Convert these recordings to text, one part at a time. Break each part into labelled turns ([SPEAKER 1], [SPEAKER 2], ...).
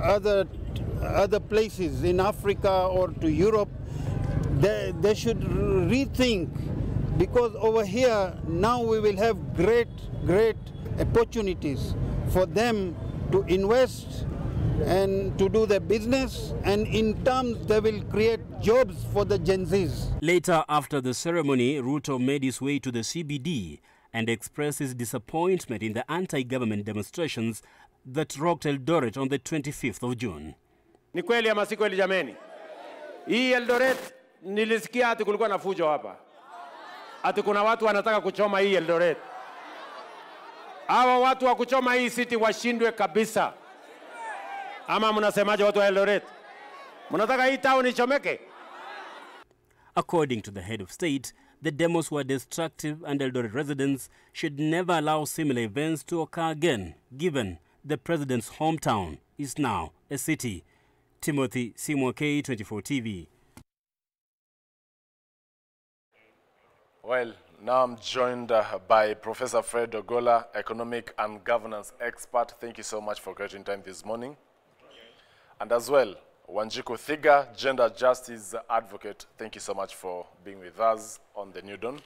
[SPEAKER 1] other places in Africa or to Europe, they should rethink, because over here now we will have great opportunities for them to invest and to do their business, and in terms they will create jobs for the Gen Zs.
[SPEAKER 2] Later, after the ceremony, Ruto made his way to the CBD and expressed his disappointment in the anti-government demonstrations that rocked Eldoret on the 25th of June.
[SPEAKER 3] Ni kweli ama si kweli jameni? Hii Eldoret nilisikia ati kulikuwa na fujo hapa. Ati kuna watu wanataka kuchoma hii Eldoret. Hawa watu wa kuchoma hii city washindwe kabisa. Ama mnasemaje watu wa Eldoret? Mnataka hii town ichomeke?
[SPEAKER 2] According to the head of state, the demos were destructive and Eldoret residents should never allow similar events to occur again, given the president's hometown is now a city. Timothy Simwa, K24 TV.
[SPEAKER 4] Well, now I'm joined by Professor Fred Ogola, economic and governance expert. Thank you so much for creating time this morning. And as well, Wanjiku Thiga, gender justice advocate. Thank you so much for being with us on the New Dawn.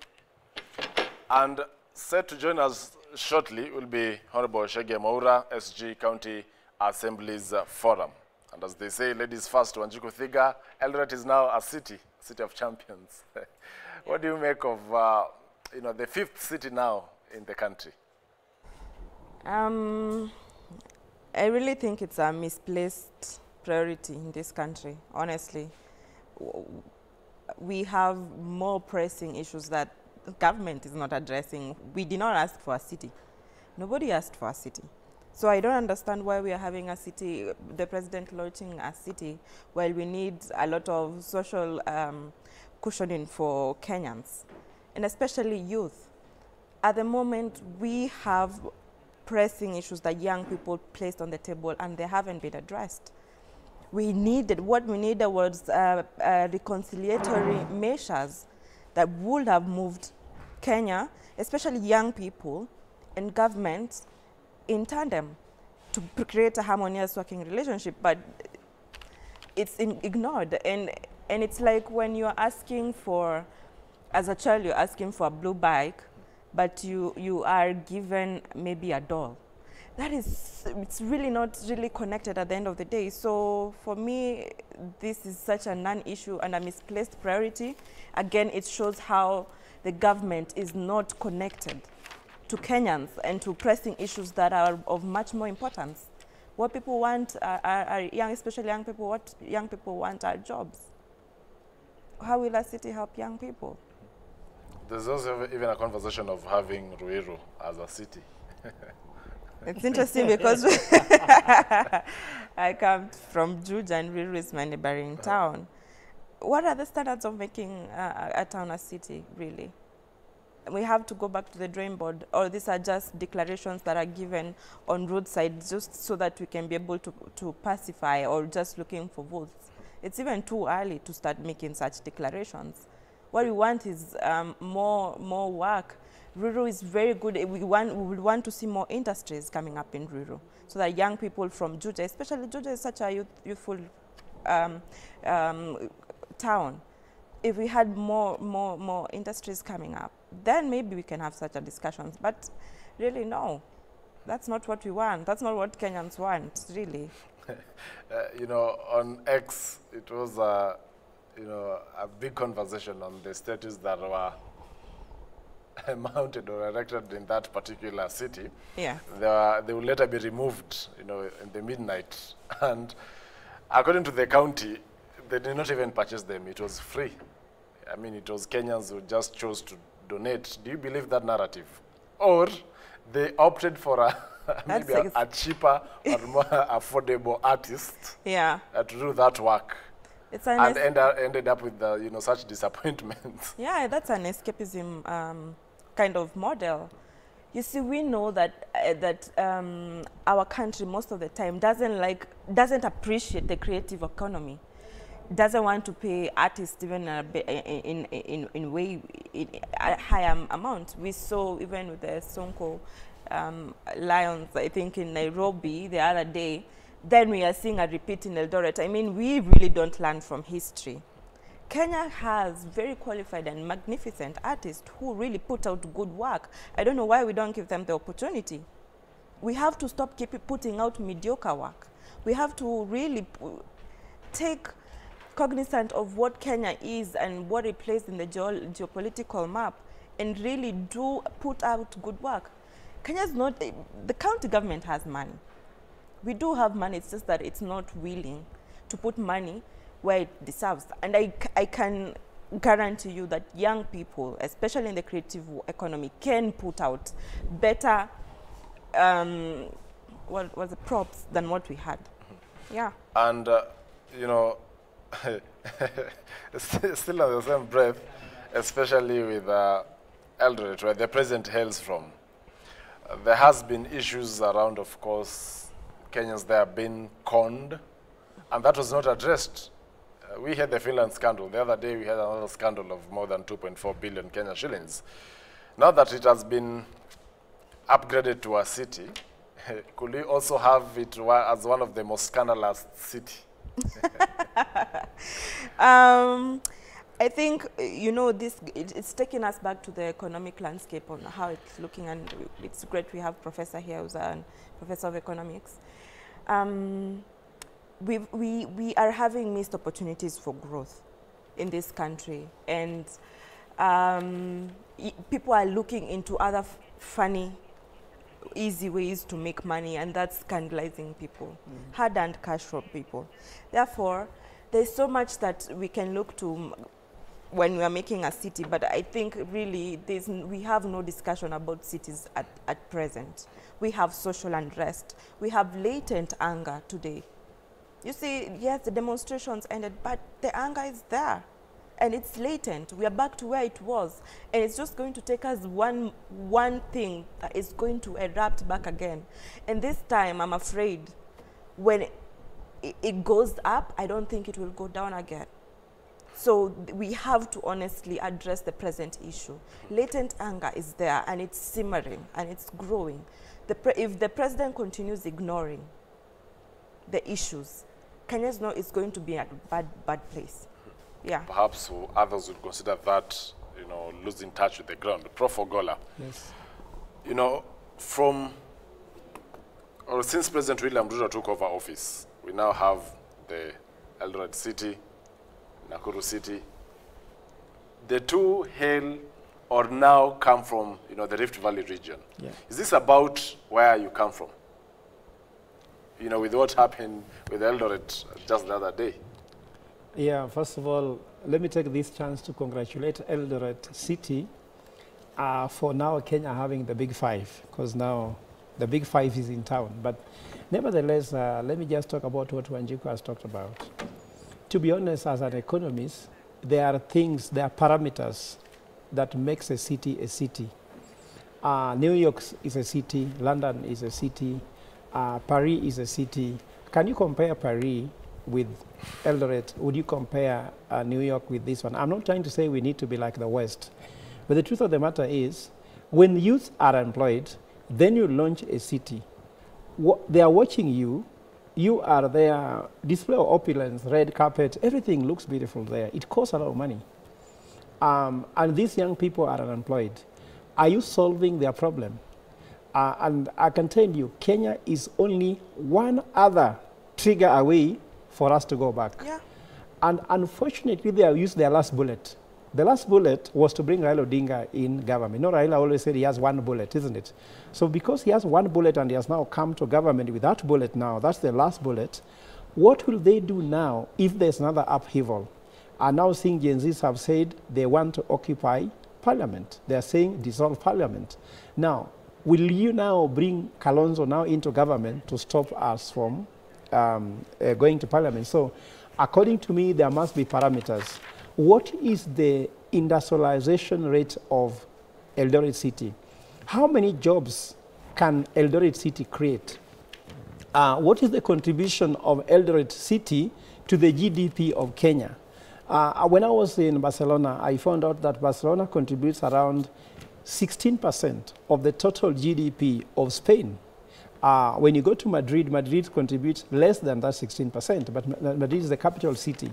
[SPEAKER 4] And set to join us shortly will be Honorable Shege Maura, SG County Assembly's Forum. And as they say, ladies first, Wanjiku Thiga, Eldoret is now a city of champions. What do you make of the fifth city now in the country?
[SPEAKER 5] I really think it's a misplaced priority in this country, honestly. We have more pressing issues that the government is not addressing. We did not ask for a city. Nobody asked for a city. So I don't understand why we are having a city, the president launching a city, while we need a lot of social cushioning for Kenyans, and especially youth. At the moment, we have pressing issues that young people placed on the table and they haven't been addressed. What we needed was reconciliatory measures that would have moved Kenya, especially young people, and government in tandem to create a harmonious working relationship, but it's ignored. And it's like when you're asking for, as a child, you're asking for a blue bike, but you are given maybe a doll. It's really not really connected at the end of the day. So for me, this is such a non-issue and a misplaced priority. Again, it shows how the government is not connected to Kenyans and to pressing issues that are of much more importance. What people want are young, especially young people, what young people want are jobs. How will a city help young people?
[SPEAKER 4] There's also even a conversation of having Ruiru as a city.
[SPEAKER 5] It's interesting because I come from Juja and Ruiru is my neighboring town. What are the standards of making a town a city, really? We have to go back to the drawing board, or these are just declarations that are given on roadsides just so that we can be able to pacify, or just looking for votes. It's even too early to start making such declarations. What we want is more work. Ruiru is very good. We want to see more industries coming up in Ruiru, so that young people from Juja, especially Juja is such a youthful town. If we had more industries coming up, then maybe we can have such a discussions. But really, no, that's not what we want. That's not what Kenyans want, really.
[SPEAKER 4] On X, it was a big conversation on the statues that were mounted or erected in that particular city.
[SPEAKER 5] Yeah.
[SPEAKER 4] They will later be removed, in the midnight. And according to the county, they did not even purchase them. It was free. I mean, it was Kenyans who just chose to donate. Do you believe that narrative? Or they opted for maybe a cheaper or more affordable artist to do that work? And ended up with such disappointments. Yeah,
[SPEAKER 5] that's an escapism kind of model. You see, we know that our country most of the time doesn't appreciate the creative economy. Doesn't want to pay artists even in a higher amount. We saw even with the Sonko Lions, I think in Nairobi the other day, then we are seeing a repeat in Eldoret. I mean, we really don't learn from history. Kenya has very qualified and magnificent artists who really put out good work. I don't know why we don't give them the opportunity. We have to stop putting out mediocre work. We have to really take cognizant of what Kenya is and what it plays in the geopolitical map and really do put out good work. Kenya's not, the county government has money. We do have money, it's just that it's not willing to put money where it deserves. And I can guarantee you that young people, especially in the creative economy, can put out better what was the props than what we had. Yeah. And,
[SPEAKER 4] you know, still on the same breath, especially with Eldoret, where the president hails from, there has been issues around, of course, Kenyans there being conned, and that was not addressed. We had the Finland scandal. The other day we had another scandal of more than 2.4 billion Kenya shillings. Now that it has been upgraded to a city, could we also have it as one of the most scandalous cities?
[SPEAKER 5] I think, you know, it's taking us back to the economic landscape on how it's looking, and it's great we have Professor here who's a Professor of Economics. We are having missed opportunities for growth in this country, and people are looking into other funny, easy ways to make money, and that's scandalizing people, hard-earned cash from people. Therefore, there's so much that we can look to when we are making a city, but I think really we have no discussion about cities at present. We have social unrest. We have latent anger today. You see, yes, the demonstrations ended, but the anger is there, and it's latent. We are back to where it was, and it's just going to take us one thing that is going to erupt back again. And this time, I'm afraid, when it goes up, I don't think it will go down again. So we have to honestly address the present issue. Latent anger is there, and it's simmering, and it's growing. If the president continues ignoring the issues, Kenya is going to be at a bad place. Yeah. Perhaps
[SPEAKER 4] others would consider that, you know, losing touch with the ground. Prof. Ogola.
[SPEAKER 6] Yes.
[SPEAKER 4] You know, since President William Ruto took over office, we now have the Eldoret City, Nakuru City. The two hail or now come from, you know, the Rift Valley region.
[SPEAKER 6] Yeah.
[SPEAKER 4] Is this about where you come from? You know, with what happened with Eldoret just the other day?
[SPEAKER 6] Yeah, first of all, let me take this chance to congratulate Eldoret City for now Kenya having the Big Five, because now the Big Five is in town. But nevertheless, let me just talk about what Wanjiku has talked about. To be honest, as an economist, there are parameters that makes a city a city. New York is a city, London is a city, Paris is a city. Can you compare Paris with Eldoret? Would you compare New York with this one? I'm not trying to say we need to be like the West, but the truth of the matter is, when youth are employed, then you launch a city. They are watching you. You are there, display of opulence, red carpet, everything looks beautiful there. It costs a lot of money. And these young people are unemployed. Are you solving their problem? And I can tell you, Kenya is only one other trigger away for us to go back.
[SPEAKER 5] Yeah.
[SPEAKER 6] And unfortunately, they have used their last bullet. The last bullet was to bring Raila Odinga in government. No, Raila always said he has one bullet, isn't it? So because he has one bullet and he has now come to government with that bullet now, that's the last bullet, what will they do now if there's another upheaval? And now seeing Gen Zs have said they want to occupy parliament. They're saying dissolve parliament. Now, will you now bring Kalonzo now into government to stop us from going to parliament? So according to me, there must be parameters. What is the industrialization rate of Eldoret City? How many jobs can Eldoret City create? What is the contribution of Eldoret City to the GDP of Kenya? When I was in Barcelona, I found out that Barcelona contributes around 16% of the total GDP of Spain. When you go to Madrid, Madrid contributes less than that 16%, but Madrid is the capital city.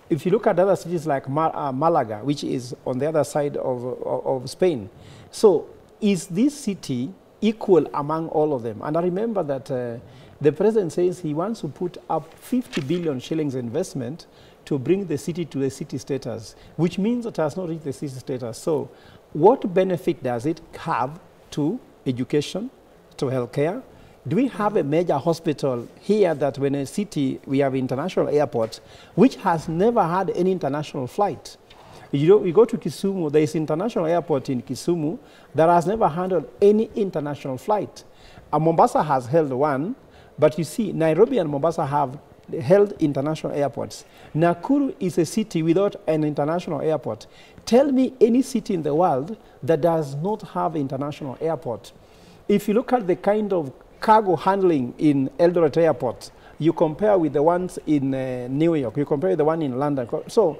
[SPEAKER 6] If you look at other cities like Malaga, which is on the other side of Spain, so is this city equal among all of them? And I remember that the president says he wants to put up 50 billion shillings investment to bring the city to the city status, which means it has not reached the city status. So what benefit does it have to education, to healthcare? Do we have a major hospital here that when a city, we have international airport, which has never had any international flight? You know, we go to Kisumu, there is international airport in Kisumu that has never handled any international flight. Mombasa has held one, but you see, Nairobi and Mombasa have held international airports. Nakuru is a city without an international airport. Tell me any city in the world that does not have an international airport. If you look at the kind of cargo handling in Eldoret Airport, you compare with the ones in New York, you compare with the one in London. So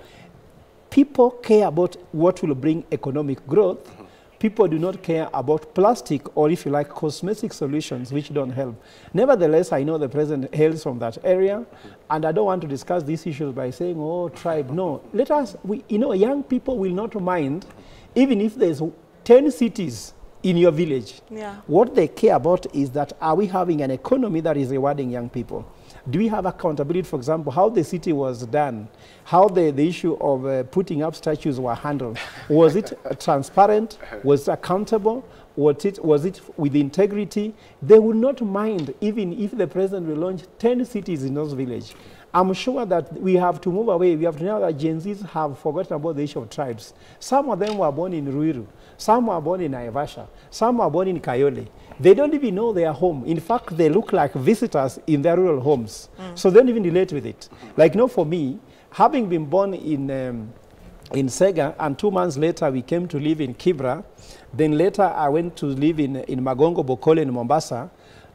[SPEAKER 6] people care about what will bring economic growth. People do not care about plastic or, if you like, cosmetic solutions which don't help. Nevertheless, I know the president hails from that area, and I don't want to discuss these issues by saying, oh, tribe. No, let us, you know, young people will not mind even if there's 10 cities in your village. Yeah. What they care about is that, are we having an economy that is rewarding young people? Do we have accountability, for example, how the city was done, how the issue of putting up statues were handled? Was it transparent? Was it accountable? Was it with integrity? They would not mind even if the president will launch 10 cities in those villages. I'm sure that we have to move away. We have to know that Gen Zs have forgotten about the issue of tribes. Some of them were born in Ruiru. Some were born in Naivasha. Some were born in Kayole. They don't even know their home. In fact, they look like visitors in their rural homes. So they don't even relate with it. Like, you know, for me, having been born in Sega, and 2 months later we came to live in Kibra, then later I went to live in Magongo, Bokole, in Mombasa.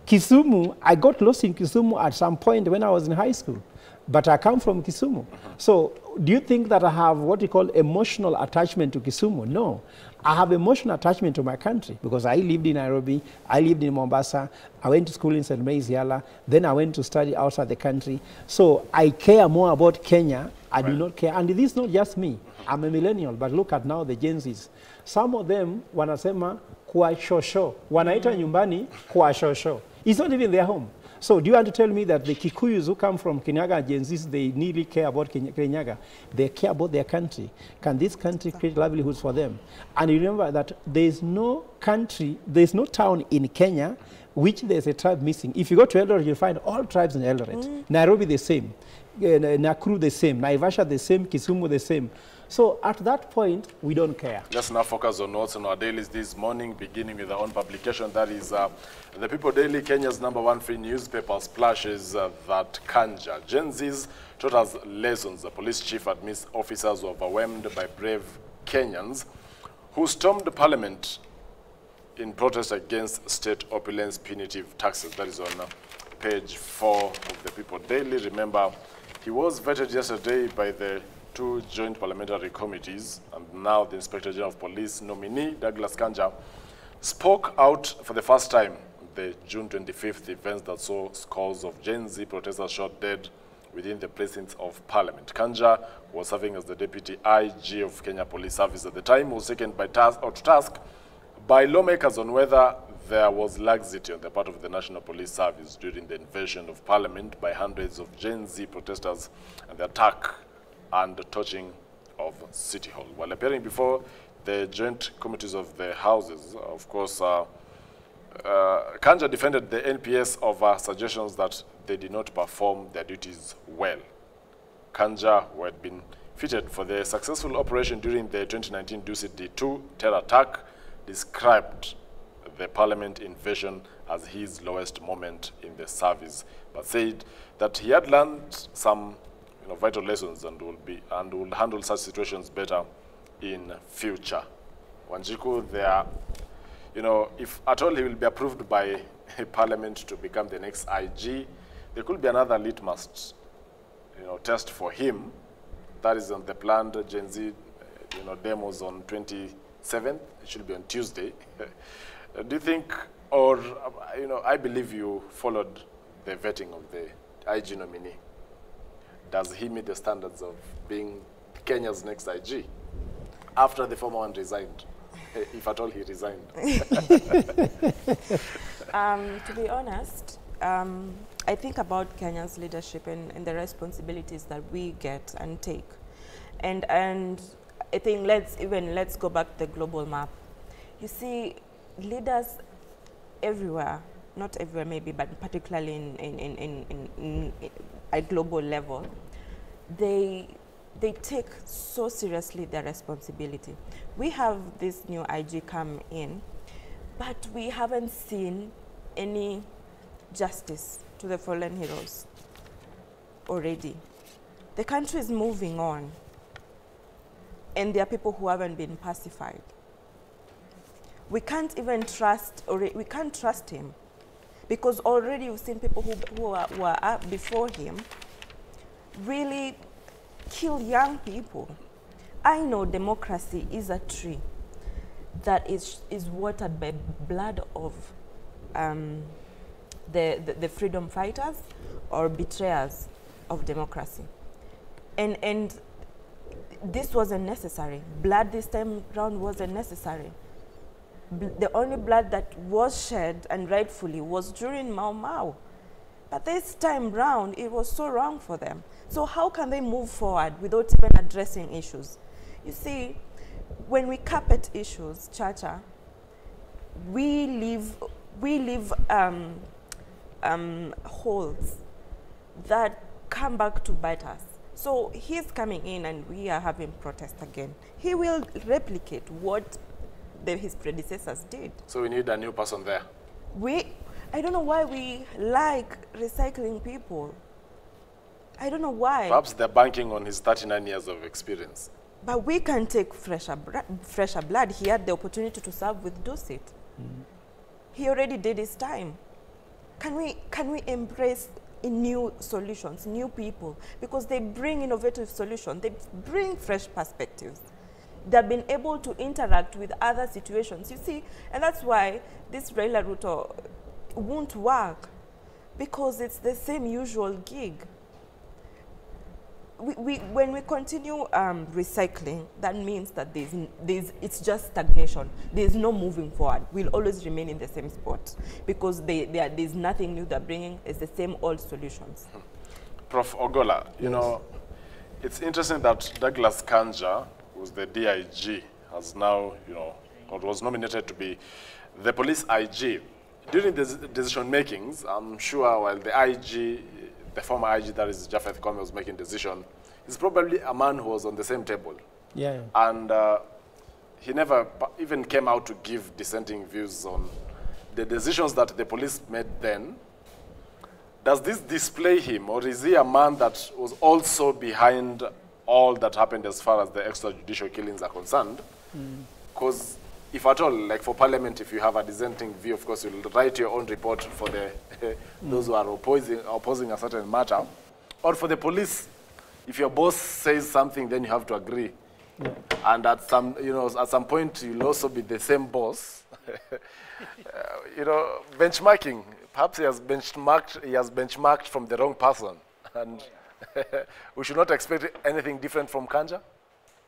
[SPEAKER 6] Kisumu, I got lost in Kisumu at some point when I was in high school. But I come from Kisumu. So do you think that I have what you call emotional attachment to Kisumu? No. I have emotional attachment to my country because I lived in Nairobi, I lived in Mombasa, I went to school in St. Mary's Yala, then I went to study outside the country. So I care more about Kenya. I do not care. And this is not just me. I'm a millennial, but look at now the Gen Zs. Some of them wanasema kwa shosho. Wanaita nyumbani kwa shosho. It's not even their home. So do you want to tell me that the Kikuyus who come from Kenyaga and Gen Zs, they nearly care about Kenyaga? They care about their country. Can this country create livelihoods for them? And remember that there's no country, there's no town in Kenya which there's a tribe missing. If you go to Eldoret, you'll find all tribes in Eldoret. Nairobi the same, Nakuru the same, Naivasha the same, Kisumu the same. So at that point, we don't care. Let's
[SPEAKER 4] now focus on what's on our dailies this morning, beginning with our own publication. That is the People Daily, Kenya's #1 free newspaper, splashes that Kanja. Gen Z's taught us lessons. The police chief admits officers were overwhelmed by brave Kenyans who stormed parliament in protest against state opulence punitive taxes. That is on page 4 of the People Daily. Remember, he was vetted yesterday by the 2 joint parliamentary committees, and now the Inspector General of Police nominee, Douglas Kanja, spoke out for the first time at the June 25th events that saw scores of Gen Z protesters shot dead within the precincts of Parliament. Kanja was serving as the Deputy IG of Kenya Police Service at the time, was taken to task by lawmakers on whether there was laxity on the part of the National Police Service during the invasion of Parliament by hundreds of Gen Z protesters and the attack and the torching of City Hall. While appearing before the joint committees of the houses, of course, Kanja defended the NPS over suggestions that they did not perform their duties well. Kanja, who had been fitted for the successful operation during the 2019 Dusit-D2 terror attack, described the parliament invasion as his lowest moment in the service, but said that he had learned some vital lessons and will handle such situations better in future. Wanjiku, if at all he will be approved by Parliament to become the next IG, there could be another litmus, test for him. That is on the planned Gen Z, demos on 27th. It should be on Tuesday. Do you think Or, you know, I believe you followed the vetting of the IG nominee. Does he meet the standards of being Kenya's next IG after the former one resigned, if at all he resigned?
[SPEAKER 5] To be honest, I think about Kenya's leadership and the responsibilities that we get and take. And I think let's go back to the global map. You see, leaders everywhere, not everywhere maybe, but particularly in a global level, they take so seriously their responsibility. We have this new IG come in, but we haven't seen any justice to the fallen heroes already. The country is moving on, and there are people who haven't been pacified. We can't even trust, or we can't trust him, because already we've seen people who were up before him really kill young people. I know democracy is a tree that is watered by blood of the freedom fighters or betrayers of democracy. And this wasn't necessary. Blood this time round wasn't necessary. The only blood that was shed, and rightfully, was during Mau Mau. But this time round, it was so wrong for them. So how can they move forward without even addressing issues? You see, when we carpet issues, Chacha, we leave holes that come back to bite us. So he's coming in and we are having protest again. He will replicate what his predecessors did.
[SPEAKER 4] So we need a new person there.
[SPEAKER 5] I don't know why we like recycling people. I don't know why.
[SPEAKER 4] Perhaps they're banking on his 39 years of experience.
[SPEAKER 5] But we can take fresher blood. He had the opportunity to serve with Dusit. He already did his time. Can we embrace new solutions, new people? Because they bring innovative solutions. They bring fresh perspectives. They've been able to interact with other situations. You see, and that's why this Raila Ruto won't work, because it's the same usual gig. When we continue recycling, that means that it's just stagnation. There's no moving forward. We'll always remain in the same spot, because there's nothing new they're bringing. It's the same old solutions.
[SPEAKER 4] Prof. Ogola, you know, it's interesting that Douglas Kanja, who's the DIG, has now, you know, or was nominated to be the police IG. During the decision makings, I'm sure while the IG, the former IG, that is Japheth Koome, was making decision, he's probably a man who was on the same table.
[SPEAKER 6] Yeah.
[SPEAKER 4] And he never even came out to give dissenting views on the decisions that the police made then. Does this display him, or is he a man that was also behind all that happened as far as the extrajudicial killings are concerned? Because if at all, like for Parliament, if you have a dissenting view, of course, you'll write your own report for the those who are opposing a certain matter. Or for the police, if your boss says something, then you have to agree. Yeah. And at some point, you'll also be the same boss. You know, benchmarking. Perhaps he has benchmarked from the wrong person, and we should not expect anything different from Kanja.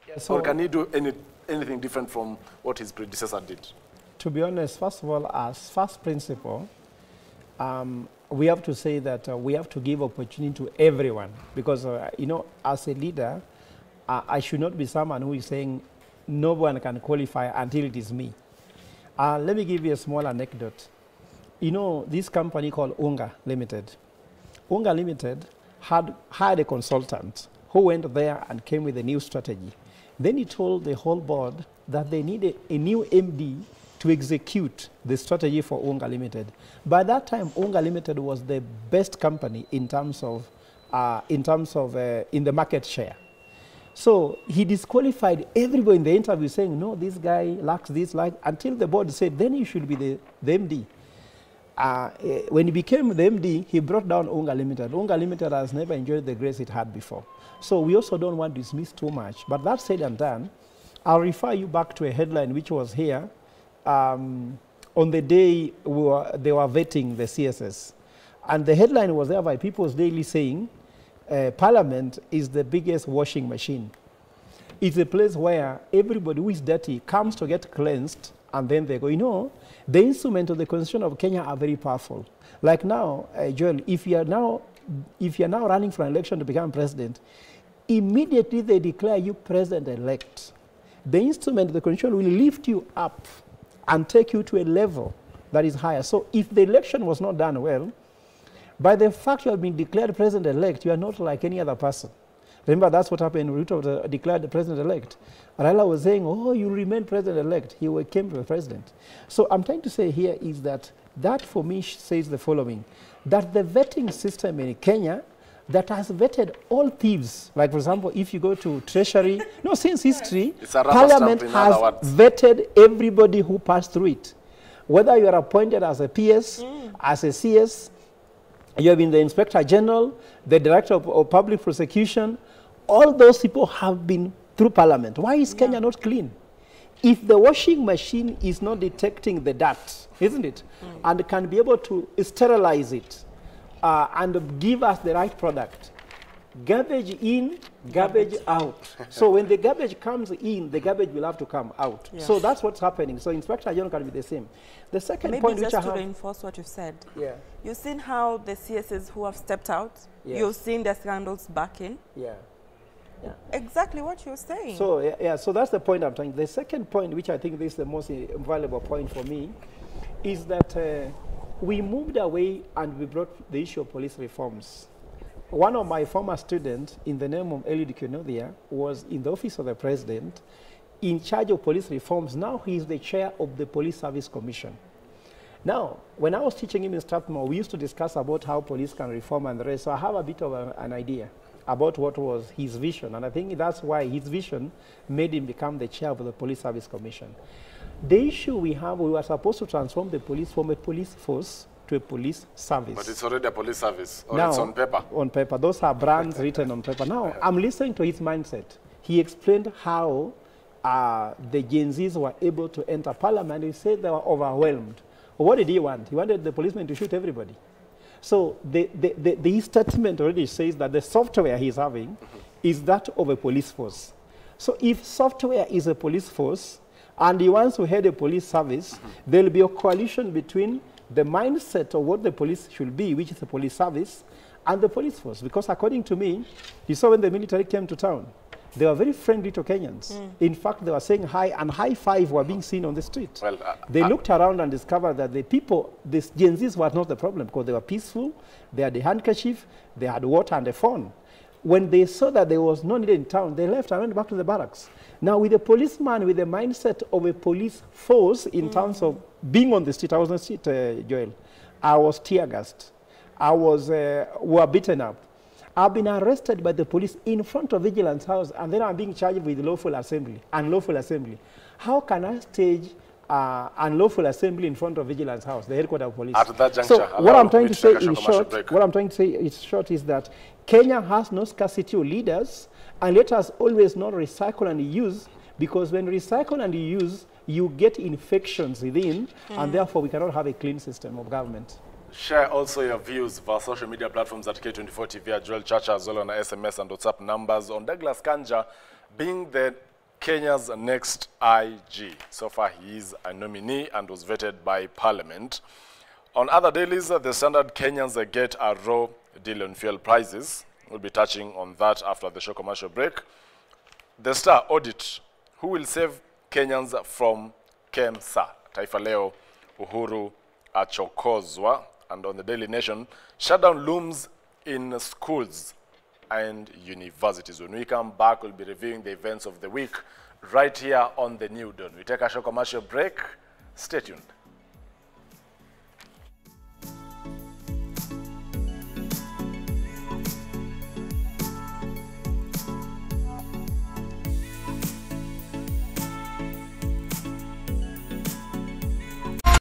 [SPEAKER 4] Yeah, so or can he do anything different from what his predecessor did?
[SPEAKER 6] To be honest, first of all, as first principle, we have to say that we have to give opportunity to everyone, because you know, as a leader, I should not be someone who is saying no one can qualify until it is me. Let me give you a small anecdote. You know, this company called Unga Limited. Unga Limited had a consultant who went there and came with a new strategy. Then he told the whole board that they needed a new MD to execute the strategy for Unga Limited. By that time, Unga Limited was the best company in terms of in the market share. So he disqualified everybody in the interview, saying, no, this guy lacks this, until the board said, then you should be the MD. When he became the MD, he brought down Unga Limited. Unga Limited has never enjoyed the grace it had before. So we also don't want to dismiss too much. But that said and done, I'll refer you back to a headline which was here. on the day they were vetting the CSS. And the headline was there by People's Daily saying, Parliament is the biggest washing machine. It's a place where everybody who is dirty comes to get cleansed, and then they go, you know, the instruments of the Constitution of Kenya are very powerful. Like now, Joel, if you are now running for an election to become president, immediately they declare you president-elect. The instrument of the Constitution will lift you up and take you to a level that is higher. So if the election was not done well, by the fact you have been declared president-elect, you are not like any other person. Remember, that's what happened when Ruto was declared the president-elect. Raila was saying, oh, you remain president-elect. He came to the president. So I'm trying to say here is that for me says the following, that the vetting system in Kenya that has vetted all thieves, like for example, if you go to Treasury, no, since history, Parliament has vetted everybody who passed through it. Whether you are appointed as a PS, as a CS, you have been the Inspector General, the Director of Public Prosecution, all those people have been through Parliament. Why is Kenya not clean? If the washing machine is not detecting the dirt, isn't it, and can be able to sterilize it and give us the right product, garbage in, garbage out. So when the garbage comes in, the garbage will have to come out. Yes. So that's what's happening. So Inspector General can be the same. The second point which I have... Maybe just to reinforce
[SPEAKER 5] what you said. Yeah. You've seen how the CSs who have stepped out, yes. You've seen the scandals back in. Yeah. Yeah. Exactly what you're saying. So, yeah, so that's the point I'm trying. The second point, which I think is the most valuable point for me, is that we moved away and we brought the issue of police reforms. One of my former students, in the name of Eliud Kinodia, was in the office of the president, in charge of police reforms. Now he is the chair of the Police Service Commission. Now, when I was teaching him in Strathmore, we used to discuss about how police can reform and the rest, so I have a bit of an idea about what was his vision, and I think that's why his vision made him become the chair of the Police Service Commission. The issue we have, we were supposed to transform the police from a police force to a police service. But it's already a police service, or now, it's on paper? On paper. Those are brands written on paper. Now, I'm listening to his mindset. He explained how the Gen Zs were able to enter Parliament. He said they were overwhelmed. What did he want? He wanted the policemen to shoot everybody. So the statement already says that the software he's having is that of a police force. So if software is a police force and he wants to head a police service, there will be a coalition between the mindset of what the police should be, which is a police service, and the police force. Because according to me, you saw when the military came to town, they were very friendly to Kenyans. In fact, they were saying hi, and high five were being seen on the street. Well, they looked around and discovered that the people, these Gen Zs were not the problem, because they were peaceful, they had a handkerchief, they had water and a phone. When they saw that there was no need in town, they left and went back to the barracks. Now, with a policeman with the mindset of a police force in terms of being on the street, I was on the street, Joel. I was tear gassed. Were beaten up. I've been arrested by the police in front of Vigilance House, and then I'm being charged with lawful assembly, unlawful assembly. How can I stage unlawful assembly in front of Vigilance House, the headquarters of police? At that juncture, so what I'm trying to say in short, is that Kenya has no scarcity of leaders, and let us always not recycle and use, because when recycle and use, you get infections within, and therefore we cannot have a clean system of government. Share also your views via social media platforms at K24 TV, at Joel Chacha, as well on SMS and WhatsApp numbers, on Douglas Kanja being the Kenya's next IG. So far, he is a nominee and was vetted by Parliament. On other dailies, the standard Kenyans get a raw deal on fuel prices. We'll be touching on that after the short commercial break. The Star audit, who will save Kenyans from KEMSA? Taifa Leo, Uhuru achokozwa. And on the Daily Nation, shutdown looms in schools and universities. When we come back, we'll be reviewing the events of the week right here on The New Dawn. We take a short commercial break. Stay tuned.